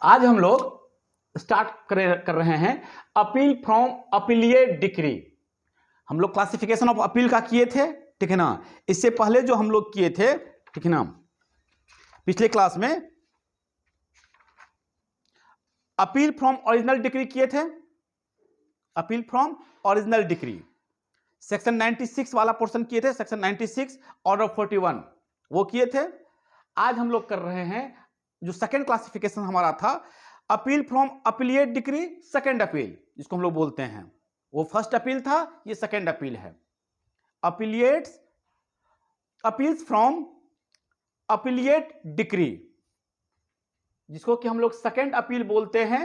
आज हम लोग स्टार्ट कर रहे हैं अपील फ्रॉम अपीलिएट डिक्री। हम लोग क्लासिफिकेशन ऑफ अपील का किए थे, ठीक है ना। इससे पहले जो हम लोग किए थे, ठीक है ना, पिछले क्लास में अपील फ्रॉम ओरिजिनल डिक्री किए थे। Appeal from original decree section 96 वाला पोर्शन किए थे, सेक्शन 96 ऑर्डर 41 वो किए थे। आज हम लोग कर रहे हैं जो सेकंड क्लासिफिकेशन हमारा था, appeal from appellate decree second appeal, जिसको हम लोग बोलते हैं। वो फर्स्ट अपील था, ये सेकंड अपील है। अपीलिएट्स अपील्स फ्रॉम अपीलिएट डिक्री, जिसको कि हम लोग सेकंड अपील बोलते हैं।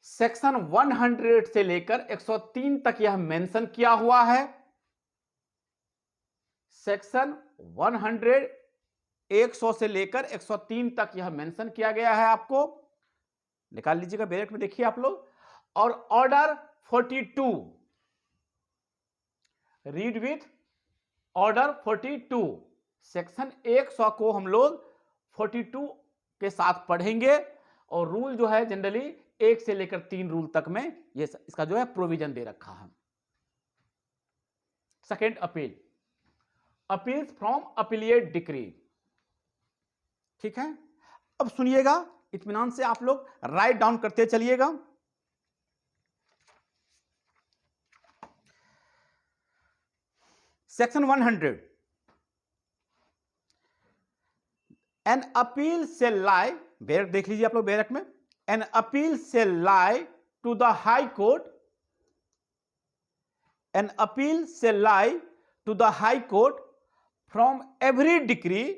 सेक्शन 100 से लेकर 103 तक यह मेंशन किया हुआ है। सेक्शन 100 100 से लेकर 103 तक यह मेंशन किया गया है। आपको निकाल लीजिएगा, ब्रैकेट में देखिए आप लोग। और order 42, read with order 42। Section 100 को हम लोग 42 के साथ पढ़ेंगे। और रूल जो है जनरली 1 से लेकर 3 रूल तक में ये इसका जो है प्रोविजन दे रखा है। Second appeal, appeals from appellate decree, ठीक है। अब सुनिएगा, इत्मीनान से आप लोग राइट डाउन करते चलिएगा। सेक्शन 100, एन अपील से लाई, बैरक देख लीजिए आप लोग बैरक में, एन अपील से lie to the high court, an appeal से lie to the high court from every decree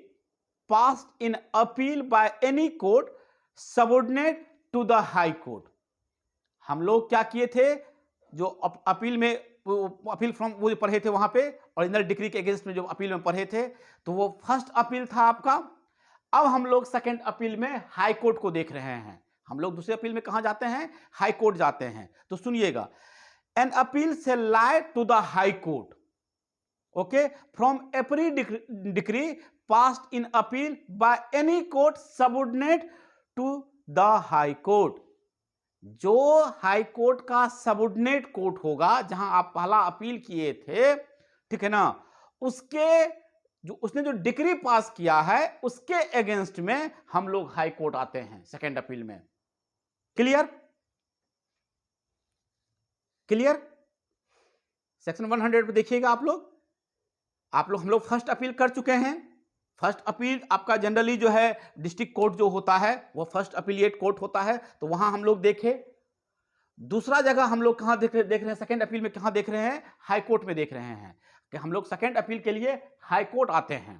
passed in appeal by any court subordinate to the high court। हम लोग क्या किए थे, जो अपील में अपील फ्रॉम वो पढ़े थे वहां पे ओरिजिनल डिक्री के अगेंस्ट में जो अपील में पढ़े थे, तो वो फर्स्ट अपील था आपका। अब हम लोग सेकंड अपील में हाई कोर्ट को देख रहे हैं। हम लोग दूसरे अपील में कहां जाते हैं, हाई कोर्ट जाते हैं। तो सुनिएगा, एन अपील से lie to the high court, okay, from every decree passed in appeal by any court subordinate to the high court। जो हाई कोर्ट का सबऑर्डिनेट कोर्ट होगा, जहां आप पहला अपील किए थे, ठीक है ना, उसके जो उसने जो डिक्री पास किया है उसके अगेंस्ट में हम लोग हाई कोर्ट आते हैं सेकेंड अपील में। Clear clear. सेक्शन 100 पे देखिएगा आप लोग हम लोग फर्स्ट अपील कर चुके हैं। फर्स्ट अपील आपका जनरली जो है डिस्ट्रिक्ट कोर्ट जो होता है वो फर्स्ट अपीलिएट कोर्ट होता है, तो वहां हम लोग देखे। दूसरा जगह हम लोग कहां देख रहे हैं, सेकंड अपील में कहां देख रहे हैं, हाई कोर्ट में देख रहे हैं कि हम लोग सेकंड अपील के लिए हाई कोर्ट आते हैं,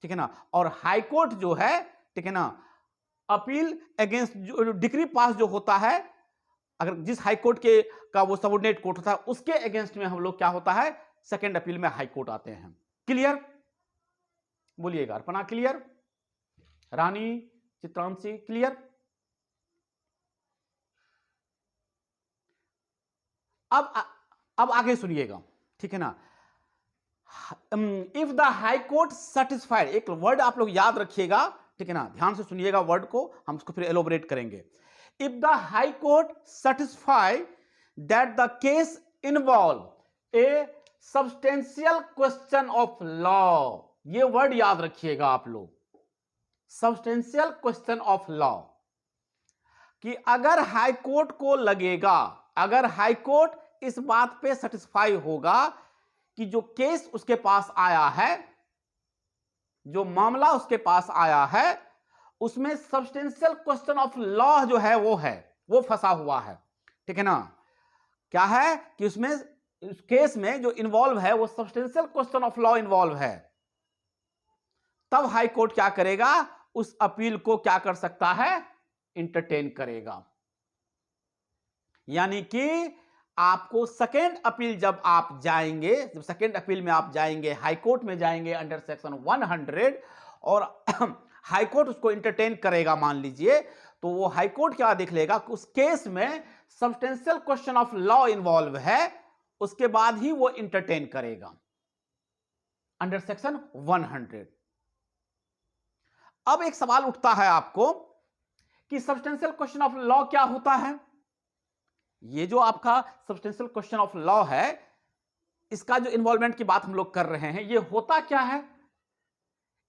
ठीक है ना। और हाई कोर्ट जो है, ठीक है ना, अपील अगेंस्ट जो डिक्री पास जो होता है, अगर जिस हाई कोर्ट के का वो सबऑर्डिनेट कोर्ट होता है उसके अगेंस्ट में हम लोग क्या होता है, सेकंड अपील में हाई कोर्ट आते हैं। क्लियर बोलिएगा। अर्पणा क्लियर, रानी, चित्रांशी क्लियर। अब आगे सुनिएगा, ठीक है ना। If the high court satisfied, एक वर्ड आप लोग याद रखिएगा, ठीक है ना, ध्यान से सुनिएगा वर्ड को, हम उसको फिर एलोबरेट करेंगे। If the high court satisfied that the case involve A substantial question of law, ये वर्ड याद रखिएगा आप लोग, सब्सटेंशियल क्वेश्चन ऑफ लॉ, कि अगर हाई कोर्ट को लगेगा, अगर हाई कोर्ट इस बात पे सेटिस्फाई होगा कि जो केस उसके पास आया है, जो मामला उसके पास आया है, उसमें सब्सटेंशियल क्वेश्चन ऑफ लॉ जो है वो फंसा हुआ है, ठीक है ना। क्या है कि उसमें इस केस में जो इन्वॉल्व है वो substantial question of law involve है, तब हाई कोर्ट क्या करेगा, उस अपील को क्या कर सकता है, इंटरटेन करेगा। यानी कि आपको सेकेंड अपील जब आप जाएंगे, जब सेकेंड अपील में आप जाएंगे, हाई कोर्ट में जाएंगे अंडर सेक्शन 100, और हाई कोर्ट उसको इंटरटेन करेगा मान लीजिए, तो वो हाई कोर्ट क्या देख लेगा कि उस केस में substantial question of law involve है, उसके बाद ही वो इंटरटेन करेगा अंडर सेक्शन 100। अब एक सवाल उठता है आपको कि सब्सटेंशियल क्वेश्चन ऑफ लॉ क्या होता है। ये जो आपका सब्सटेंशियल क्वेश्चन ऑफ लॉ है, इसका जो इन्वॉल्वमेंट की बात हम लोग कर रहे हैं, ये होता क्या है।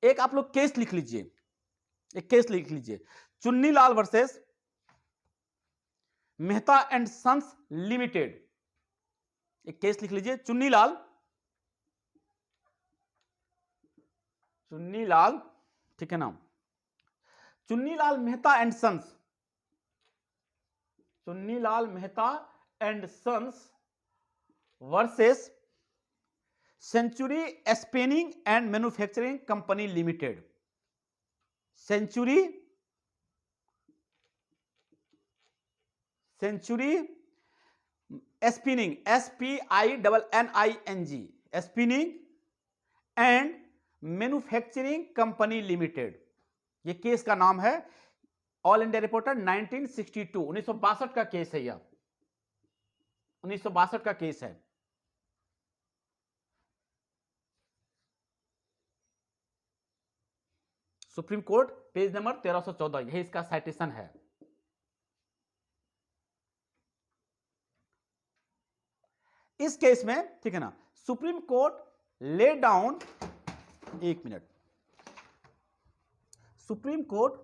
एक आप लोग केस लिख लीजिए, एक केस लिख लीजिए, Chunnilal versus Mehta and sons limited. एक केस लिख लीजिए, चुन्नीलाल ठीक है ना, Chunnilal Mehta and sons, Chunnilal Mehta and sons versus century spinning and manufacturing company limited. Century spinning, SPINNING, spinning and manufacturing company limited. ये केस का नाम है, ऑल इंडिया रिपोर्टर 1962, 1962 का केस है। यह 1962 का केस है। सुप्रीम कोर्ट, पेज नंबर 1314, यही इसका साइटेशन है। इस केस में, ठीक है ना, सुप्रीम कोर्ट ले डाउन, एक minute, supreme court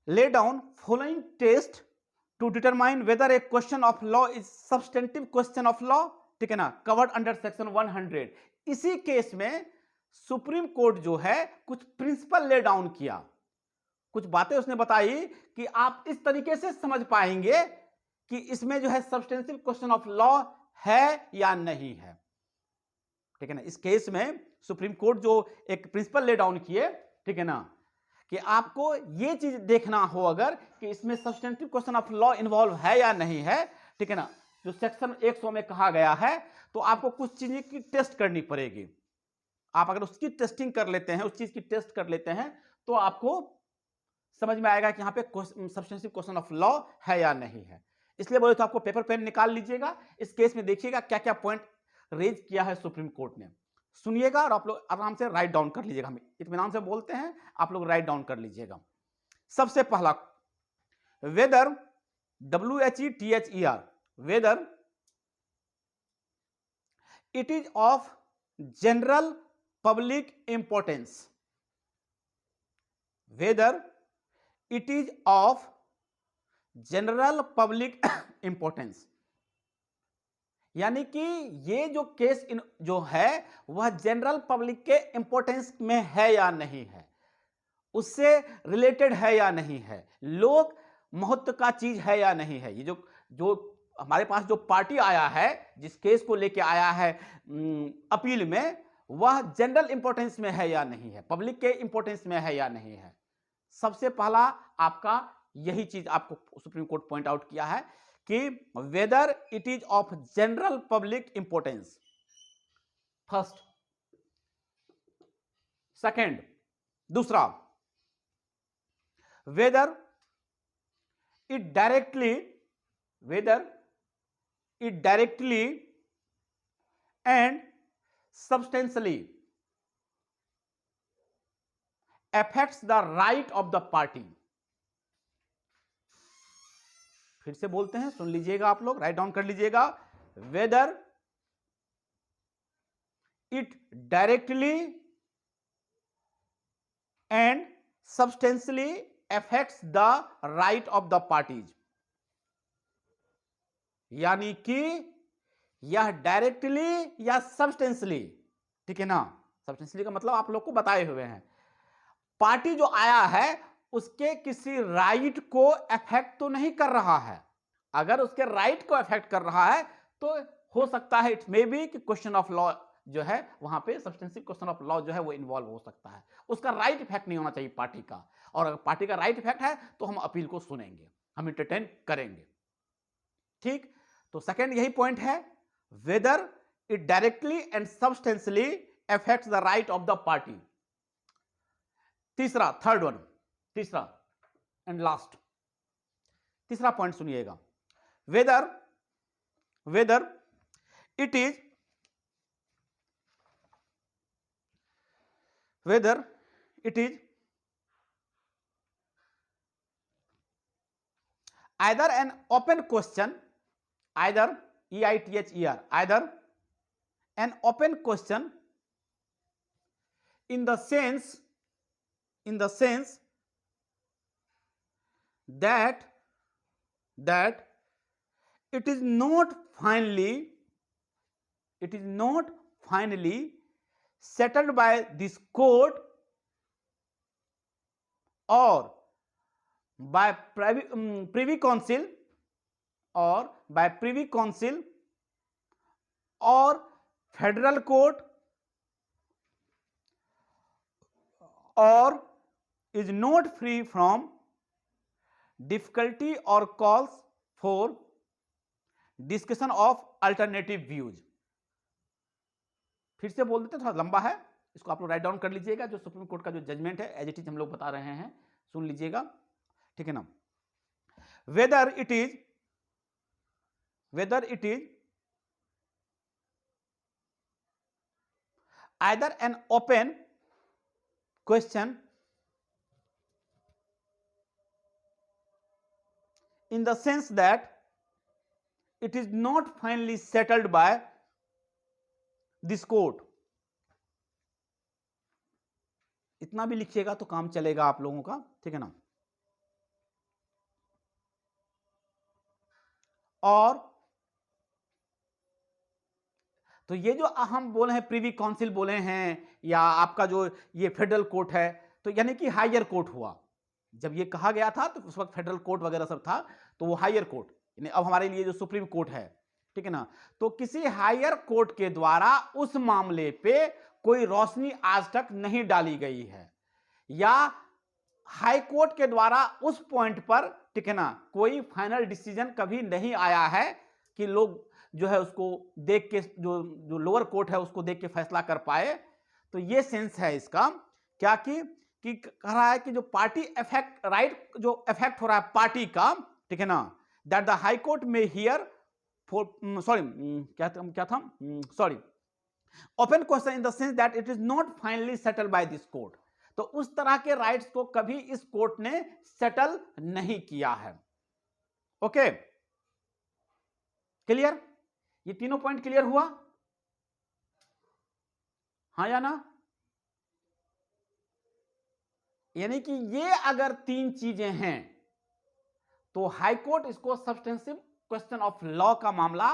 lay down following test to determine whether a question of law is substantive question of law, ठीक है ना, कवर्ड अंडर सेक्शन 100। इसी केस में सुप्रीम कोर्ट जो है कुछ प्रिंसिपल ले डाउन किया, कुछ बातें उसने बताई कि आप इस तरीके से समझ पाएंगे कि इसमें जो है सब्सटेंशियल क्वेश्चन ऑफ लॉ है या नहीं है, ठीक है ना। इस केस में सुप्रीम कोर्ट जो एक प्रिंसिपल ले डाउन किए, ठीक है ना, कि आपको ये चीज देखना हो अगर कि इसमें substantive question of law involve है या नहीं है, ठीक है ना, जो सेक्शन 100 में कहा गया है, तो आपको कुछ चीजें की टेस्ट करनी पड़ेगी। आप अगर उसकी टेस्टिंग कर लेते हैं, उस चीज की टेस्ट कर लेते हैं, तो आपको समझ में आएगा कि यहां पे सब्सटेंटिव क्वेश्चन ऑफ लॉ है या नहीं है। इसलिए बोले तो आपको पेपर पेन निकाल लीजिएगा, इस केस में देखिएगा क्या क्या पॉइंट रेज किया है सुप्रीम कोर्ट ने। सुनिएगा और आप लोग आराम से राइट डाउन कर लीजिएगा, हम इत्मीनान से बोलते हैं, आप लोग राइट डाउन कर लीजिएगा। सबसे पहला, whether, WHETHER, whether it is of general public importance, whether it is of general public importance, यानी कि ये जो केस जो है वह जनरल पब्लिक के इंपॉर्टेंस में है या नहीं है, उससे रिलेटेड है या नहीं है, लोक महत्व का चीज है या नहीं है। ये जो हमारे पास जो पार्टी आया है, जिस केस को लेके आया है अपील में, वह जनरल इंपॉर्टेंस में है या नहीं है, पब्लिक के इंपॉर्टेंस में है या नहीं है। सबसे पहला आपका यही चीज आपको सुप्रीम कोर्ट पॉइंट आउट किया है कि whether it is of general public importance, first. Second, दूसरा, whether it directly and substantially affects the right of the party। फिर से बोलते हैं, सुन लीजिएगा आप लोग, राइट डाउन कर लीजिएगा। Weather it directly and substantially affects the right of the parties, यानी कि यह डायरेक्टली या सब्सटेंशियली, ठीक है ना, सब्सटेंशियली का मतलब आप लोग को बताए हुए हैं, पार्टी जो आया है उसके किसी राइट को अफेक्ट तो नहीं कर रहा है। अगर उसके राइट को अफेक्ट कर रहा है तो हो सकता है, इट मे बी कि क्वेश्चन ऑफ लॉ जो है वहां पे सब्सटेंशियल क्वेश्चन ऑफ लॉ जो है वो इन्वॉल्व हो सकता है। उसका राइट इफेक्ट नहीं होना चाहिए पार्टी का, और अगर पार्टी का राइट इफेक्ट है तो हम अपील को सुनेंगे, हम इंटरटेन करेंगे, ठीक। तो सेकेंड यही पॉइंट है, weather it directly and substantially affects the right of the party. तीसरा, थर्ड वन, तीसरा एंड लास्ट, तीसरा पॉइंट सुनिएगा, weather it is either an open question, either EITHER, either an open question in the sense that it is not finally settled by this court or by privy council or federal court, or is not free from difficulty or calls for discussion of alternative views. फिर से बोल देते, थोड़ा लंबा है, इसको आप लोग राइट डाउन कर लीजिएगा। जो सुप्रीम कोर्ट का जो जजमेंट है एज इट इज हम लोग बता रहे हैं, सुन लीजिएगा, ठीक है ना। Weather it is either an open question in the sense that it is not finally settled by this court, इतना भी लिखिएगा तो काम चलेगा आप लोगों का, ठीक है ना। और तो ये जो हम बोले हैं प्रिवी काउंसिल बोले हैं, या आपका जो ये फेडरल कोर्ट है, तो यानी कि हायर कोर्ट हुआ। जब ये कहा गया था तो उस वक्त फेडरल कोर्ट वगैरह सब था, तो वो हायर कोर्ट, यानी अब हमारे लिए जो सुप्रीम कोर्ट है, ठीक है ना। तो किसी हायर कोर्ट के द्वारा उस मामले पे कोई रोशनी आज तक नहीं डाली गई है, या हाई कोर्ट के द्वारा उस पॉइंट पर, ठीक है ना, कोई फाइनल डिसीजन कभी नहीं आया है कि लोग जो है उसको देख के, जो लोअर कोर्ट है उसको देख के फैसला कर पाए। तो ये सेंस है इसका, क्या कि कह रहा है कि जो पार्टी इफेक्ट राइट जो इफेक्ट हो रहा है पार्टी का, ठीक है ना, दैट द हाई कोर्ट में here for open question in the sense that it is not finally settled by this court. तो उस तरह के राइट्स को कभी इस कोर्ट ने सेटल नहीं किया है। Okay, clear? ये तीनों पॉइंट क्लियर हुआ, हाँ या ना? यानी कि ये अगर तीन चीजें हैं तो हाई कोर्ट इसको सब्सटेंसिव क्वेश्चन ऑफ लॉ का मामला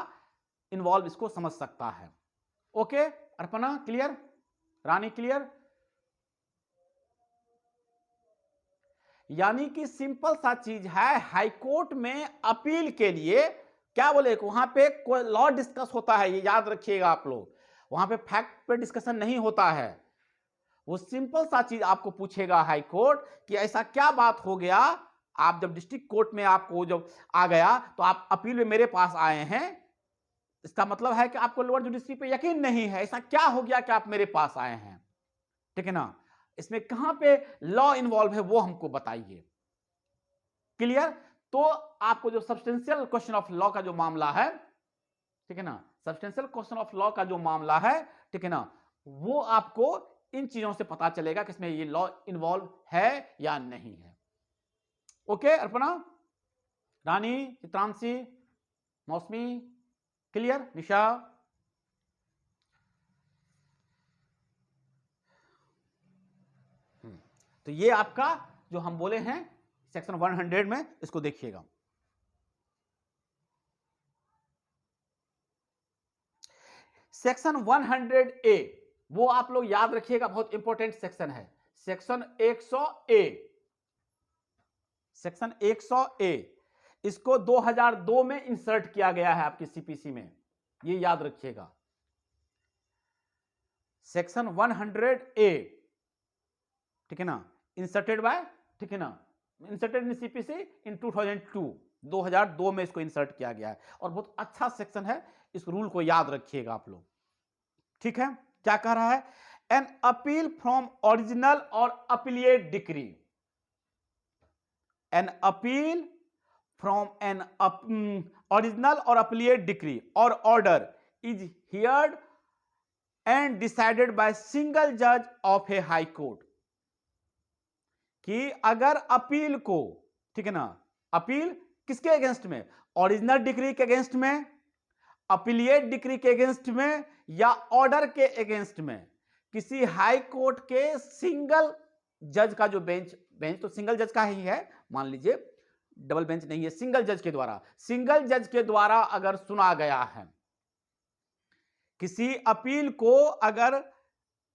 इन्वॉल्व इसको समझ सकता है। ओके, अर्पणा क्लियर, रानी क्लियर? यानी कि सिंपल सा चीज है, हाई कोर्ट में अपील के लिए क्या बोले, वहां पे कोई लॉ डिस्कस होता है, ये याद रखिएगा आप लोग, वहां पे फैक्ट पे डिस्कशन नहीं होता है। वो सिंपल सा चीज आपको पूछेगा हाई कोर्ट कि ऐसा क्या बात हो गया, आप जब डिस्ट्रिक्ट कोर्ट में आपको जब आ गया तो आप अपील में मेरे पास आए हैं, इसका मतलब है कि आपको लोअर जुडिशरी पे यकीन नहीं है, ऐसा क्या हो गया कि आप मेरे पास आए हैं, ठीक है ना। इसमें कहां पे लॉ इन्वॉल्व है वो हमको बताइए। क्लियर? तो आपको जो सब्सटेंशियल क्वेश्चन ऑफ लॉ का जो मामला है, ठीक है ना, सब्सटेंशियल क्वेश्चन ऑफ लॉ का जो मामला है, ठीक है ना, वो आपको इन चीजों से पता चलेगा कि इसमें ये लॉ इन्वॉल्व है या नहीं है। ओके अर्पणा, रानी, चित्रांशी, मौसमी क्लियर, निशा? तो ये आपका जो हम बोले हैं सेक्शन 100 में, इसको देखिएगा। सेक्शन 100A वो आप लोग याद रखिएगा, बहुत इंपॉर्टेंट सेक्शन है। सेक्शन 100A, सेक्शन 100A इसको 2002 में इंसर्ट किया गया है आपकी सीपीसी में, ये याद रखिएगा। सेक्शन 100A, ठीक है ना, इंसर्टेड बाय, ठीक है ना, इंसर्टेड इन सीपीसी इन 2002 में इसको इंसर्ट किया गया है, और बहुत अच्छा सेक्शन है, इस रूल को याद रखिएगा आप लोग, ठीक है। क्या कह रहा है? एन अपील फ्रॉम ओरिजिनल और appellate decree, N appeal from an original और अपीलिएट डिक्री और order is heard and decided by single जज ऑफ ए हाई कोर्ट। कि अगर अपील को, ठीक है ना, अपील किसके अगेंस्ट में? ओरिजिनल डिक्री के अगेंस्ट में, अपीलिएट डिक्री के अगेंस्ट में, या ऑर्डर के अगेंस्ट में। किसी हाई कोर्ट के सिंगल जज का जो बेंच तो सिंगल जज का ही है, मान लीजिए डबल बेंच नहीं है, सिंगल जज के द्वारा अगर सुना गया है, किसी अपील को अगर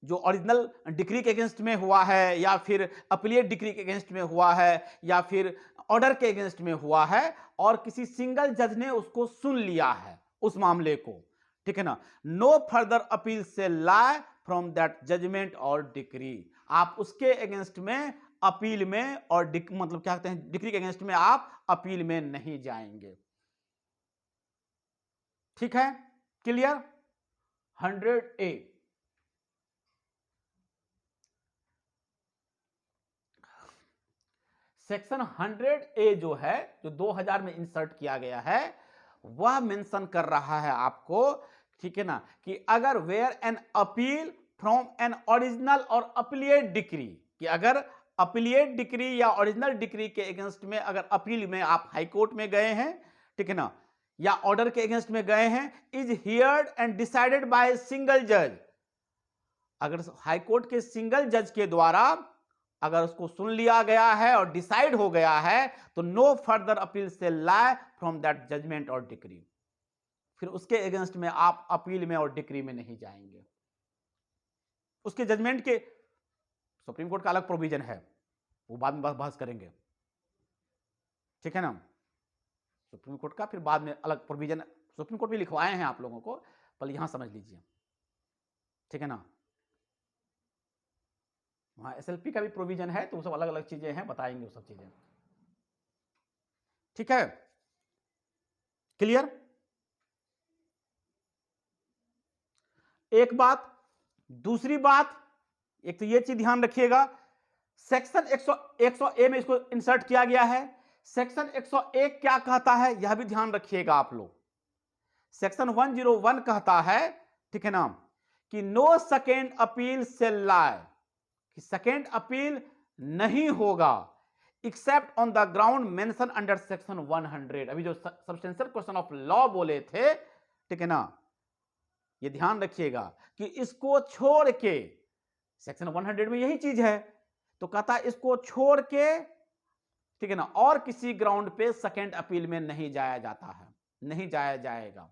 जो ओरिजिनल डिक्री के अगेंस्ट में हुआ है, या फिर अपीलिएट डिक्री के अगेंस्ट में हुआ है, या फिर ऑर्डर के अगेंस्ट में हुआ है, और किसी सिंगल जज ने उसको सुन लिया है उस मामले को, ठीक है ना, नो फर्दर अपील से लाई फ्रॉम दैट जजमेंट और डिक्री। आप उसके अगेंस्ट में अपील में और मतलब क्या कहते हैं, डिक्री के अगेंस्ट में आप अपील में नहीं जाएंगे। ठीक है, क्लियर? 100A सेक्शन 100A जो है, जो 2000 में इंसर्ट किया गया है, वह मेंशन कर रहा है आपको, ठीक है ना, कि अगर where an appeal from an original और अपीलिएट डिक्री, कि अगर अपीलिएट डिक्री या ओरिजिनल डिक्री के अगेंस्ट में अगर अपील में आप हाई कोर्ट में गए हैं, ठीक है ना, या ऑर्डर के अगेंस्ट में गए हैं, is heard and decided by single जज, अगर हाई कोर्ट के सिंगल जज के द्वारा अगर उसको सुन लिया गया है और डिसाइड हो गया है, तो नो फर्दर अपील से लाई फ्रॉम दैट जजमेंट और डिक्री, फिर उसके अगेंस्ट में आप अपील में और डिक्री में नहीं जाएंगे। उसके जजमेंट के सुप्रीम कोर्ट का अलग प्रोविजन है, वो बाद में बहस करेंगे, ठीक है ना, सुप्रीम कोर्ट का फिर बाद में अलग प्रोविजन सुप्रीम कोर्ट भी लिखवाए हैं आप लोगों को, पहले यहां समझ लीजिए, ठीक है ना। वहां एसएलपी का भी प्रोविजन है, तो वो सब अलग अलग चीजें हैं, बताएंगे वो सब चीजें, ठीक है, क्लियर? एक बात। दूसरी बात, एक तो ये चीज ध्यान रखिएगा, सेक्शन 100A में इसको इंसर्ट किया गया है, सेक्शन 101 क्या कहता है यह भी ध्यान रखिएगा आप लोग। सेक्शन 101 कहता है, ठीक है ना, कि नो सेकेंड अपील से लाई, कि सेकेंड अपील नहीं होगा except on the ground mention under section 100। अभी जो सब्सटेंशियल क्वेश्चन ऑफ लॉ बोले थे, ठीक है ना, ये ध्यान रखिएगा कि इसको छोड़ के, सेक्शन 100 में यही चीज है, तो कहता है इसको छोड़ के, ठीक है ना, और किसी ग्राउंड पे सेकेंड अपील में नहीं जाया जाता है, नहीं जाया जाएगा।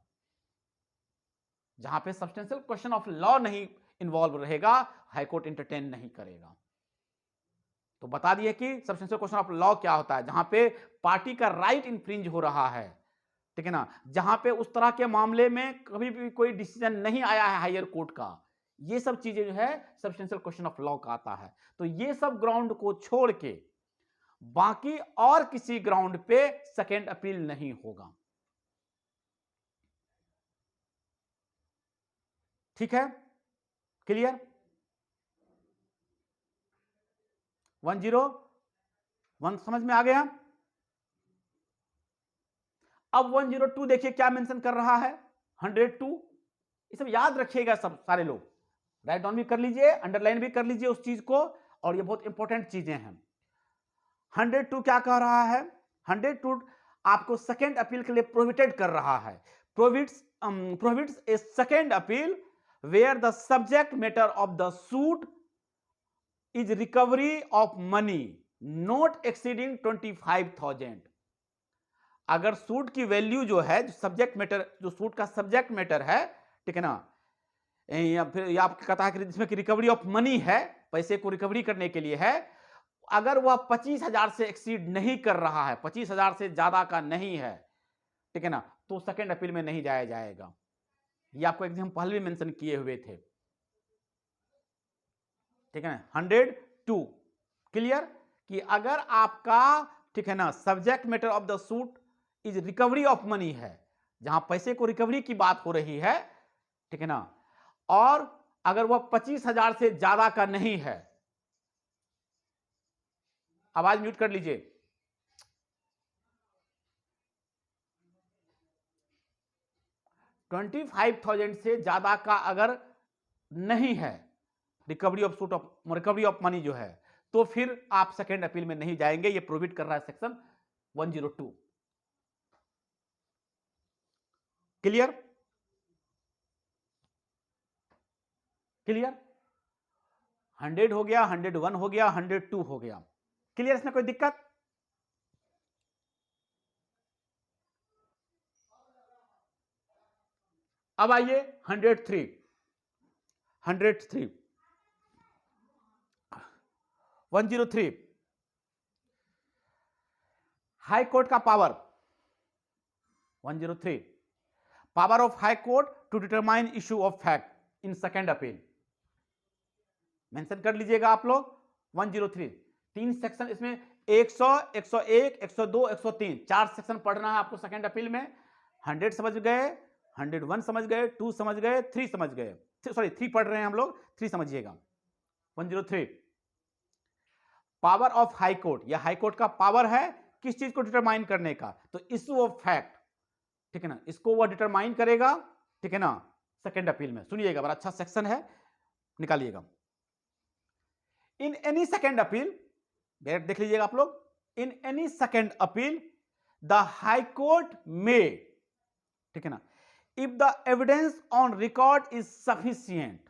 जहां पे सब्सटेंशियल क्वेश्चन ऑफ लॉ नहीं इन्वॉल्व रहेगा, हाईकोर्ट इंटरटेन नहीं करेगा। तो बता दिए कि सब्सटेंशियल क्वेश्चन ऑफ लॉ क्या होता है, जहां पे पार्टी का राइट इन्फ्रिंज हो रहा है, ठीक है ना, जहां पे उस तरह के मामले में कभी भी कोई डिसीजन नहीं आया है हायर कोर्ट का, ये सब चीजें जो है सब्सटेंशियल क्वेश्चन ऑफ लॉ का आता है। तो ये सब ग्राउंड को छोड़ के बाकी और किसी ग्राउंड पे सेकेंड अपील नहीं होगा, ठीक है, क्लियर? 101 समझ में आ गया? अब 102 देखिए क्या मेंशन कर रहा है, 102, ये सब याद रखिएगा सब सारे लोग, राइट डाउन भी कर लीजिए, अंडरलाइन भी कर लीजिए उस चीज को, और ये बहुत इंपॉर्टेंट चीजें हैं। 102 क्या कह रहा है? 102 आपको सेकेंड अपील के लिए प्रोहिबिटेड कर रहा है, prohibits a second appeal where the subject matter of the suit is recovery of money not exceeding 25,000। अगर सूट की वैल्यू जो है, जो सब्जेक्ट मैटर, जो सूट का सब्जेक्ट मैटर है, ठीक है ना, या फिर या कहता है कि जिसमें कि रिकवरी ऑफ मनी है, पैसे को रिकवरी करने के लिए है, अगर वह 25,000 से एक्सीड नहीं कर रहा है, 25,000 से ज्यादा का नहीं है, ठीक है ना, तो सेकेंड अपील में नहीं जाया जाएगा। ये आपको एक दिन हम पहले भी मेंशन किए हुए थे, ठीक है ना। 102 क्लियर, कि अगर आपका, ठीक है ना, subject matter of the suit is recovery of money है, जहां पैसे को रिकवरी की बात हो रही है, ठीक है ना, और अगर वह 25,000 से ज्यादा का नहीं है, आवाज म्यूट कर लीजिए, 25,000 से ज्यादा का अगर नहीं है, रिकवरी ऑफ मनी जो है, तो फिर आप सेकेंड अपील में नहीं जाएंगे। ये प्रोहिबिट कर रहा है सेक्शन 102, क्लियर? क्लियर? 100 हो गया, 101 हो गया, 102 हो गया। क्लियर? इसमें कोई दिक्कत? अब आइए 103 103 हाई कोर्ट का power 103 power of high court to determine issue of fact in second appeal. Mention कर लीजिएगा आप लोग 103। 3 सेक्शन इसमें 100, 101, 102, 103 4 सेक्शन पढ़ना है आपको सेकेंड अपील में। 100 समझ गए, 101 समझ गए, 2 समझ गए, 3 समझ गए, सॉरी 3 पढ़ रहे हैं हम लोग, 3 समझिएगा। 103 पावर ऑफ हाई कोर्ट, यह हाई कोर्ट का पावर है किस चीज को डिटरमाइन करने का, तो इश्यू ऑफ फैक्ट, ठीक है ना, इसको वह डिटरमाइन करेगा, ठीक है ना, सेकेंड अपील में। सुनिएगा, बड़ा अच्छा सेक्शन है, निकालिएगा। इन एनी सेकेंड अपील, देख लीजिएगा आप लोग, in any second appeal the high court में, ठीक है ना, if the evidence on record is sufficient,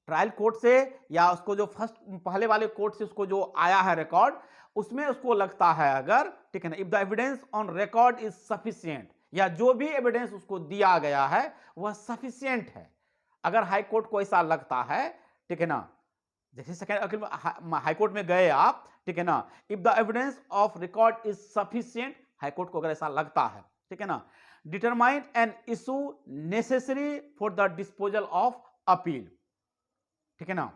trial court से या उसको जो फर्स्ट पहले वाले कोर्ट से उसको जो आया है रिकॉर्ड, उसमें उसको लगता है अगर, ठीक है ना, if the evidence on record is sufficient, या जो भी एविडेंस उसको दिया गया है वह सफिशिएंट है, अगर हाई कोर्ट को ऐसा लगता है, ठीक है ना, जैसे सेकेंड हाई कोर्ट में गए आप, ठीक है ना, if the evidence of record is sufficient, high court को अगर ऐसा लगता है, ठीक है ना, determine an issue necessary for the disposal of appeal, ठीक है ना,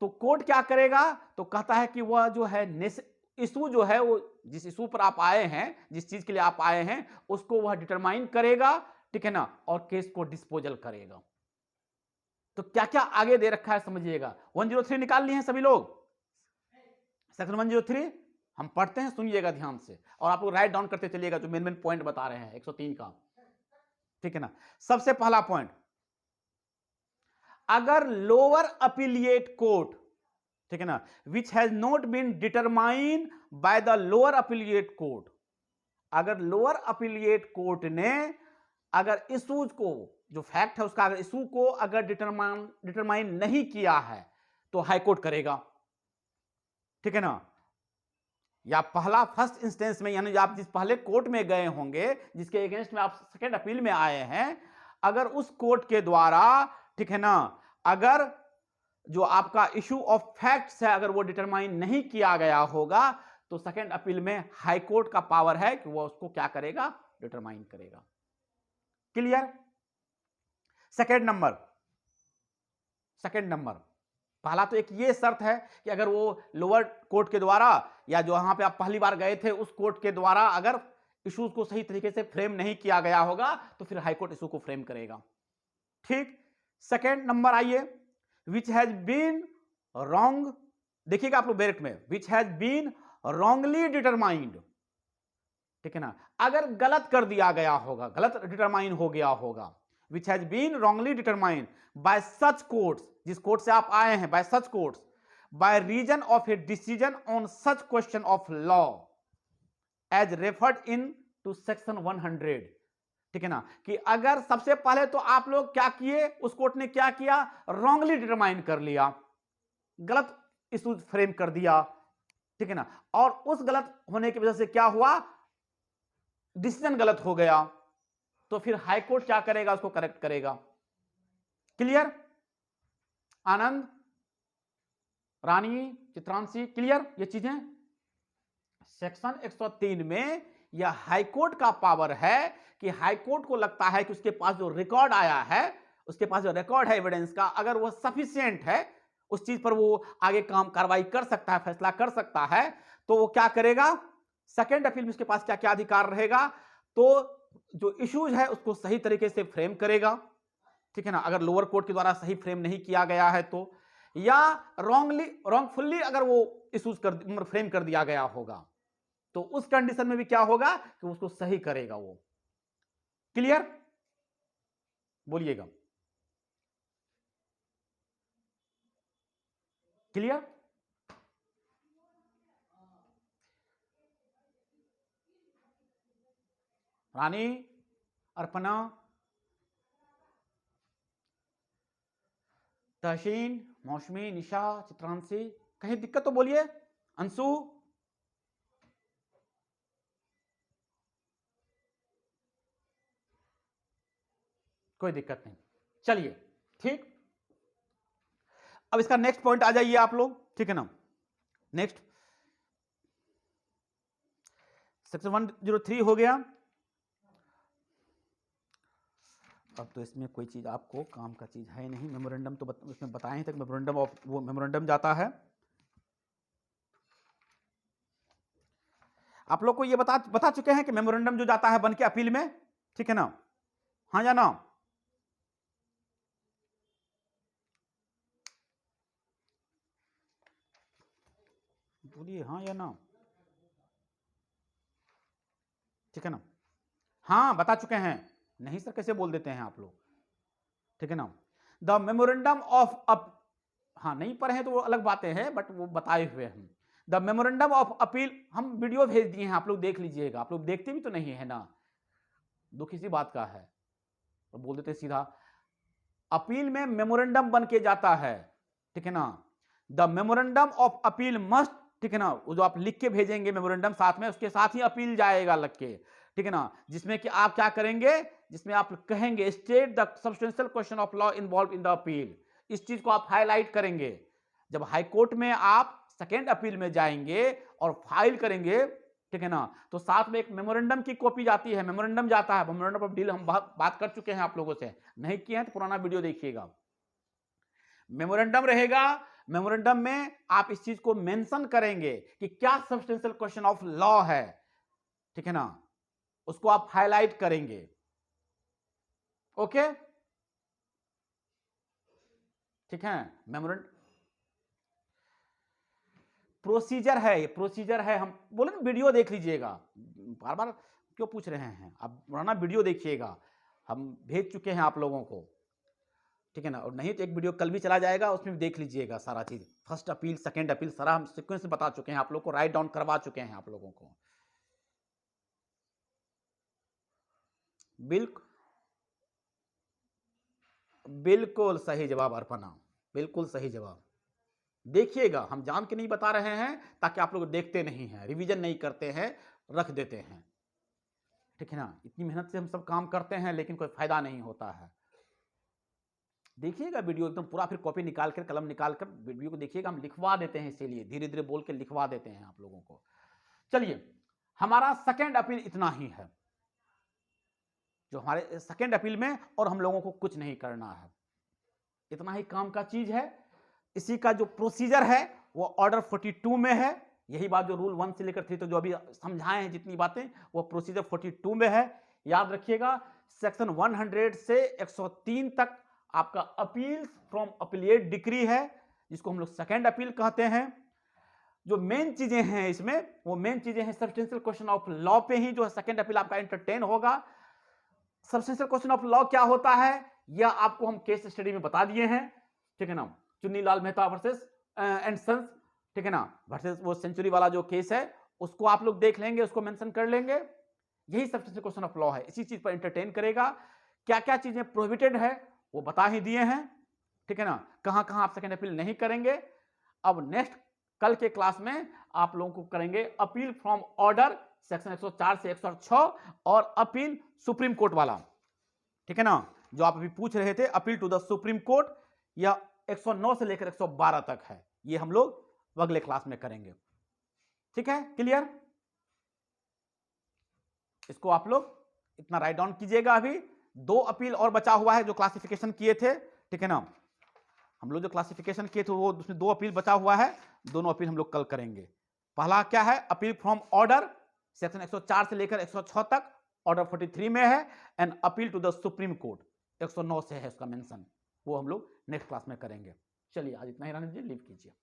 तो कोर्ट क्या करेगा, तो कहता है कि वह जो है इशू जो है, वो जिस इशू पर आप आए हैं, जिस चीज के लिए आप आए हैं, उसको वह डिटरमाइन करेगा, ठीक है ना, और केस को डिस्पोजल करेगा। तो क्या क्या आगे दे रखा है समझिएगा। 103 निकाल लिए हैं सभी लोग, सेक्शन 103 हम पढ़ते हैं, सुनिएगा ध्यान से, और आप लोग राइट डाउन करते चलिएगा जो मेन मेन पॉइंट बता रहे हैं 103 का, ठीक है ना। सबसे पहला पॉइंट, अगर लोअर अपीलिएट कोर्ट, ठीक है ना, which has not been determined by the lower appellate court, अगर लोअर अपीलिएट कोर्ट ने अगर इशूज को, जो फैक्ट है उसका अगर इशू को अगर डिटरमाइन नहीं किया है, तो हाई कोर्ट करेगा, ठीक है ना, या पहला फर्स्ट इंस्टेंस में, यानी आप जिस पहले कोर्ट में गए होंगे, जिसके अगेंस्ट में आप सेकेंड अपील में आए हैं, अगर उस कोर्ट के द्वारा, ठीक है ना, अगर जो आपका इशू ऑफ फैक्ट्स है अगर वो डिटरमाइन नहीं किया गया होगा, तो सेकेंड अपील में हाई कोर्ट का पावर है कि वो उसको क्या करेगा, डिटरमाइन करेगा। क्लियर? सेकेंड नंबर पहला तो एक ये शर्त है कि अगर वो लोअर कोर्ट के द्वारा या जो यहां पे आप पहली बार गए थे उस कोर्ट के द्वारा अगर इश्यूज को सही तरीके से फ्रेम नहीं किया गया होगा, तो फिर हाई कोर्ट इशू को फ्रेम करेगा। ठीक, सेकेंड नंबर आइए, विच हैज बीन रॉन्ग, देखिएगा आप लोग डायरेक्ट में, which has been wrongly determined, ठीक है ना, अगर गलत कर दिया गया होगा, गलत डिटरमाइन हो गया होगा, which has been wrongly determined by such courts, जिस कोर्ट से आप आए हैं, by such courts, by reason of a decision on such question of law as referred in to section 100, ठीक है ना, कि अगर सबसे पहले तो आप लोग क्या किए, उस कोर्ट ने क्या किया, रॉन्गली डिटरमाइन कर लिया, गलत इशू फ्रेम कर दिया, ठीक है ना, और उस गलत होने की वजह से क्या हुआ, डिसीजन गलत हो गया, तो फिर हाई कोर्ट क्या करेगा, उसको करेक्ट करेगा। क्लियर? आनंद, रानी, चित्रांशी, क्लियर? ये चीजें सेक्शन 103 में यह हाई कोर्ट का पावर है कि हाई कोर्ट को लगता है कि उसके पास जो रिकॉर्ड आया है, उसके पास जो रिकॉर्ड है एविडेंस का, अगर वह सफिशिएंट है, उस चीज पर वो आगे काम कार्रवाई कर सकता है, फैसला कर सकता है, तो वो क्या करेगा, सेकेंड अपील में उसके पास क्या क्या अधिकार रहेगा, तो जो इश्यूज है उसको सही तरीके से फ्रेम करेगा, ठीक है ना, अगर लोअर कोर्ट के द्वारा सही फ्रेम नहीं किया गया है तो, या रॉन्गफुल्ली अगर वो इश्यूज फ्रेम कर दिया गया होगा, तो उस कंडीशन में भी क्या होगा कि उसको सही करेगा वो। क्लियर? बोलिएगा। क्लियर? रानी, अर्पणा, तहसीन, मौसमी, निशा, चित्रांशी, कहीं दिक्कत तो बोलिए। अंशु, कोई दिक्कत नहीं, चलिए ठीक। अब इसका नेक्स्ट पॉइंट आ जाइए आप लोग, ठीक है ना। नेक्स्ट सेक्शन 103 हो गया। अब तो इसमें कोई चीज आपको काम का चीज है नहीं, मेमोरेंडम तो इसमें बताए तक मेमोरेंडम ऑफ वो मेमोरेंडम जाता है। आप लोग को ये बता चुके हैं कि मेमोरेंडम जो जाता है बन के अपील में, ठीक है ना, हाँ या ना। बोलिए हाँ या ना, ठीक है ना। हाँ बता चुके हैं, नहीं सर कैसे बोल देते हैं आप लोग, ठीक है ना। द मेमोरेंडम ऑफ अप, हाँ नहीं पढ़े हैं तो वो अलग बातें हैं, बट वो बताए हुए हम। द मेमोरेंडम ऑफ अपील, हम वीडियो भेज दिए हैं, आप लोग देख लीजिएगा। आप लोग देखते भी तो नहीं है ना, दुख इसी बात का है। तो बोल देते सीधा, अपील में मेमोरेंडम बन के जाता है, ठीक है ना। The memorandum of appeal must, ठीक है ना, वो जो आप लिख के भेजेंगे मेमोरेंडम साथ में, उसके साथ ही अपील जाएगा लग के, ठीक है ना। जिसमें कि आप क्या करेंगे, जिसमें आप कहेंगे state the substantial question of law involve in the appeal, इस चीज को आप हाईलाइट करेंगे। जब हाई कोर्ट में आप सेकेंड अपील में जाएंगे और फाइल करेंगे, ठीक है ना, तो साथ में एक मेमोरेंडम की कॉपी जाती है, मेमोरेंडम जाता है। मेमोरेंडम ऑफ डील हम बात कर चुके हैं आप लोगों से, नहीं किए हैं तो पुराना वीडियो देखिएगा। मेमोरेंडम रहेगा, मेमोरेंडम में आप इस चीज को मेंशन करेंगे कि क्या सब्सटेंशियल क्वेश्चन ऑफ लॉ है, ठीक है ना, उसको आप हाईलाइट करेंगे। ओके, ठीक है। मेमोरेंडम प्रोसीजर है, ये प्रोसीजर है, हम बोले ना वीडियो देख लीजिएगा। बार बार क्यों पूछ रहे हैं आप, पुराना वीडियो देखिएगा, हम भेज चुके हैं आप लोगों को, ठीक है ना। और नहीं तो एक वीडियो कल भी चला जाएगा, उसमें भी देख लीजिएगा सारा चीज, फर्स्ट अपील सेकंड अपील सारा हम सीक्वेंस बता चुके हैं आप लोगों को, राइट डाउन करवा चुके हैं आप लोगों को। बिल्कुल सही जवाब अर्पणा, बिल्कुल सही जवाब। देखिएगा, हम जान के नहीं बता रहे हैं ताकि आप लोग देखते नहीं हैं, रिवीजन नहीं करते हैं, रख देते हैं, ठीक है ना। इतनी मेहनत से हम सब काम करते हैं लेकिन कोई फायदा नहीं होता है। देखिएगा वीडियो एकदम पूरा, फिर कॉपी निकाल कर कलम निकाल कर वीडियो को देखिएगा, हम लिखवा देते हैं, इसीलिए धीरे धीरे बोल के लिखवा देते हैं आप लोगों को। चलिए, हमारा सेकेंड अपील इतना ही है जो हमारे सेकेंड अपील में, और हम लोगों को कुछ नहीं करना है, इतना ही काम का चीज है। इसी का जो प्रोसीजर है वो ऑर्डर 42 में है। यही बात जो रूल 1 से लेकर 3 तो जो अभी समझाए हैं जितनी बातें, वो प्रोसीजर 42 में है। याद रखिएगा, सेक्शन 100 से 103 तक आपका अपील फ्रॉम अपीलिएट डिक्री है, जिसको हम लोग सेकेंड अपील कहते हैं। जो मेन चीजें हैं इसमें, वो मेन चीजें हैं सब्सटेंशियल क्वेश्चन ऑफ लॉ पे ही जो सेकेंड अपील आपका एंटरटेन होगा। सब्सटेंशियल क्वेश्चन ऑफ लॉ क्या होता है, यह आपको हम केस स्टडी में बता दिए हैं, ठीक है ना। Chunnilal Mehta versus and sons, ठीक है ना, वर्सेस वो सेंचुरी वाला जो केस है, उसको आप लोग देख लेंगे, उसको मेंशन कर लेंगे। यही सब्सटेंशियल क्वेश्चन ऑफ लॉ है, इसी चीज पर एंटरटेन करेगा। क्या क्या चीजें प्रोहिबिटेड है वो बता ही दिए हैं, ठीक है ना। कहां कहां आप सेकेंड अपील नहीं करेंगे। अब नेक्स्ट कल के क्लास में आप लोगों को करेंगे अपील फ्रॉम ऑर्डर सेक्शन 104 से 106 और अपील सुप्रीम कोर्ट वाला, ठीक है ना, जो आप अभी पूछ रहे थे, appeal to the supreme court, या 109 से लेकर 112 तक है। ये हम लोग अगले क्लास में करेंगे, ठीक है, क्लियर। इसको आप लोग इतना राइट डाउन कीजिएगा। अभी 2 अपील और बचा हुआ है जो क्लासिफिकेशन किए थे, ठीक है ना, हम लोग जो क्लासिफिकेशन किए थे वो उसमें 2 अपील बचा हुआ है, दोनों अपील हम लोग कल करेंगे। पहला क्या है, अपील फ्रॉम ऑर्डर सेक्शन 104 से लेकर 106 तक, ऑर्डर 43 में है, and appeal to the supreme court 109 से है उसका मेंशन, वो हम लोग नेक्स्ट क्लास में करेंगे। चलिए आज इतना ही रहने दीजिए, लीव कीजिए।